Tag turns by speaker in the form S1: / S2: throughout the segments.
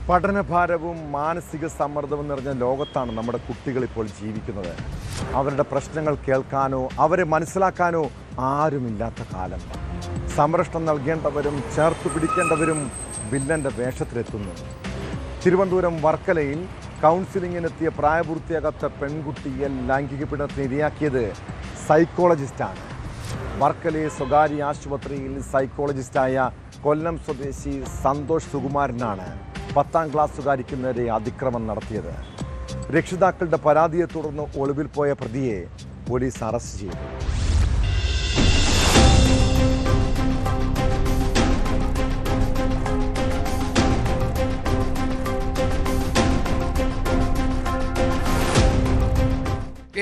S1: പഠനഭാരവും മാനസിക സമ്മർദ്ദവും നിറഞ്ഞ ലോകത്താണ് നമ്മുടെ കുട്ടികൾ ഇപ്പോൾ ജീവിക്കുന്നത്. അവരുടെ പ്രശ്നങ്ങൾ കേൾക്കാനോ അവരെ മനസ്സിലാക്കാനോ ആരുമില്ലാത്ത കാലം. സംരക്ഷണം നൽകേണ്ടവരും ചേർത്ത് പിടിക്കേണ്ടവരും വില്ലൻ്റെ വേഷത്തിലെത്തുന്നു. തിരുവനന്തപുരം വർക്കലയിൽ കൗൺസിലിങ്ങിനെത്തിയ പ്രായപൂർത്തിയാകാത്ത പെൺകുട്ടിയെ ലൈംഗിക പീഡനത്തിന് ഇരയാക്കിയത് സൈക്കോളജിസ്റ്റാണ്. വർക്കലയെ സ്വകാര്യ ആശുപത്രിയിൽ സൈക്കോളജിസ്റ്റായ കൊല്ലം സ്വദേശി സന്തോഷ് സുകുമാരനാണ് 10ാം ക്ലാസ്സുകാരിക്ക് നേരെ അതിക്രമം നടത്തിയത്. രക്ഷിതാക്കളുടെ പരാതിയെ തുടർന്ന് ഒളിവിൽ പോയ പ്രതിയെ പോലീസ് അറസ്റ്റ് ചെയ്തു.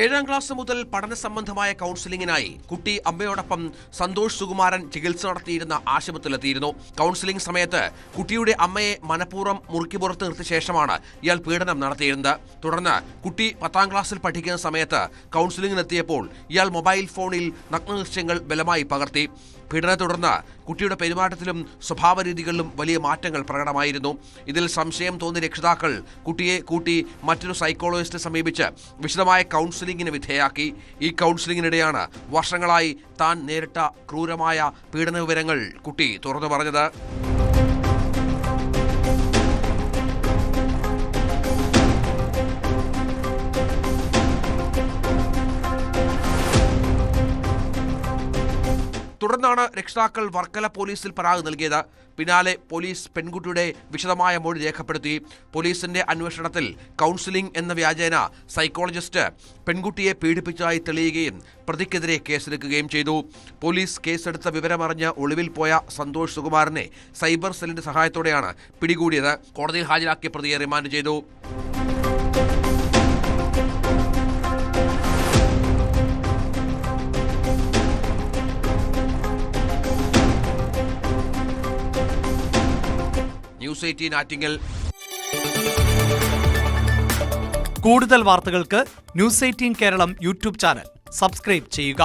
S2: ഏഴാം ക്ലാസ് മുതൽ പഠന സംബന്ധമായ കൗൺസിലിംഗിനായി കുട്ടി അമ്മയോടൊപ്പം സന്തോഷ് സുകുമാരൻ ചികിത്സ നടത്തിയിരുന്ന ആശുപത്രിയിലെത്തിയിരുന്നു. കൗൺസിലിംഗ് സമയത്ത് കുട്ടിയുടെ അമ്മയെ മനഃപൂർവ്വം മുറിക്ക് പുറത്ത് നിർത്തിയ ശേഷമാണ് ഇയാൾ പീഡനം നടത്തിയിരുന്നത്. തുടർന്ന് കുട്ടി 10ാം ക്ലാസ്സിൽ പഠിക്കുന്ന സമയത്ത് കൗൺസിലിംഗിനെത്തിയപ്പോൾ ഇയാൾ മൊബൈൽ ഫോണിൽ നഗ്നദൃശ്യങ്ങൾ ബലമായി പകർത്തി. പീഡനത്തെ തുടർന്ന് കുട്ടിയുടെ പെരുമാറ്റത്തിലും സ്വഭാവ രീതികളിലും വലിയ മാറ്റങ്ങൾ പ്രകടമായിരുന്നു. ഇതിൽ സംശയം തോന്നിയ രക്ഷിതാക്കൾ കുട്ടിയെ കൂട്ടി മറ്റൊരു സൈക്കോളജിസ്റ്റിനെ സമീപിച്ച് വിശദമായ കൗൺസിലിംഗിന് വിധേയാക്കി. ഈ കൗൺസിലിംഗിനിടെയാണ് വർഷങ്ങളായി താൻ നേരിട്ട ക്രൂരമായ പീഡന വിവരങ്ങൾ കുട്ടി തുറന്നു പറഞ്ഞത്. തുടർന്നാണ് രക്ഷിതാക്കൾ വർക്കല പോലീസിൽ പരാതി നൽകിയത്. പിന്നാലെ പോലീസ് പെൺകുട്ടിയുടെ വിശദമായ മൊഴി രേഖപ്പെടുത്തി. പോലീസിന്റെ അന്വേഷണത്തിൽ കൗൺസിലിംഗ് എന്ന വ്യാജേന സൈക്കോളജിസ്റ്റ് പെൺകുട്ടിയെ പീഡിപ്പിച്ചതായി തെളിയുകയും പ്രതിക്കെതിരെ കേസെടുക്കുകയും ചെയ്തു. പോലീസ് കേസെടുത്ത വിവരമറിഞ്ഞ് ഒളിവിൽ പോയ സന്തോഷ് സുകുമാരനെ സൈബർ സെല്ലിന്റെ സഹായത്തോടെയാണ് പിടികൂടിയത്. കോടതിയിൽ ഹാജരാക്കിയ പ്രതിയെ റിമാൻഡ് ചെയ്തു. ന്യൂസ് 18 ആറ്റിങ്ങൽ.
S3: കൂടുതൽ വാർത്തകൾക്ക് news 18 Keralam YouTube channel subscribe ചെയ്യുക.